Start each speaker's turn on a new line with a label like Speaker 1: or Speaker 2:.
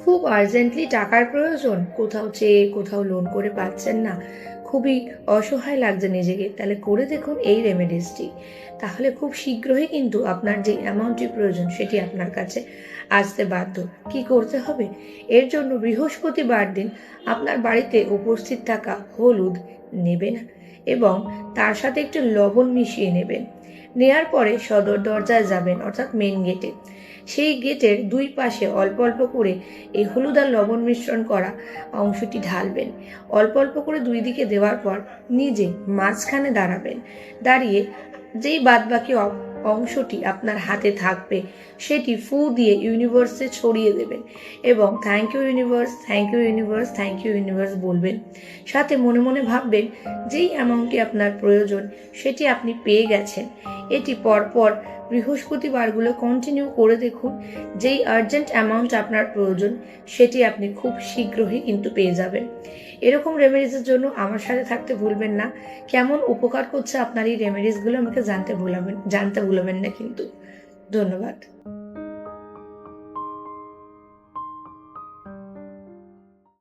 Speaker 1: খুব আর্জেন্টলি টাকার প্রয়োজন, কোথাও চেয়ে কোথাও লোন করে পাচ্ছেন না, খুবই অসহায় লাগছে নিজেকে, তাহলে করে দেখুন এই রেমেডিসটি। তাহলে খুব শীঘ্রই কিন্তু আপনার যে অ্যামাউন্টটি প্রয়োজন সেটি আপনার কাছে আসতে বাধ্য। কি করতে হবে? এর জন্য বৃহস্পতিবার দিন আপনার বাড়িতে উপস্থিত থাকা হলুদ নেবেন এবং তার সাথে একটু লবণ মিশিয়ে নেবেন। নেয়ার পরে সদর দরজায় যাবেন, অর্থাৎ মেন গেটে। সেই গেটের দুই পাশে অল্প অল্প করে এই হলুদ আর লবণ মিশ্রণ করা অংশটি ঢালবেন। অল্প অল্প করে দুই দিকে দেওয়ার পর নিজে মাঝখানে দাঁড়াবেন। দাঁড়িয়ে যেই বাদবাকি অংশটি আপনার হাতে থাকবে সেটি ফু দিয়ে ইউনিভার্সে ছড়িয়ে দেবেন এবং thank you universe, thank you universe, thank you universe বলবেন। সাথে মনে মনে ভাববেন যেই অ্যামাউন্টটি আপনার প্রয়োজন সেটি আপনি পেয়ে গেছেন। এটি পরপর বৃহস্পতিবারগুলো কন্টিনিউ করে দেখুন। যেই আর্জেন্ট অ্যামাউন্ট আপনার প্রয়োজন সেটি আপনি খুব শীঘ্রই কিন্তু পেয়ে যাবেন। এরকম রেমেডিসের জন্য আমার সাথে থাকতে ভুলবেন না। কেমন উপকার করছে আপনার এই রেমেডিসগুলো আমাকে জানতে ভুলবেন না কিন্তু। ধন্যবাদ।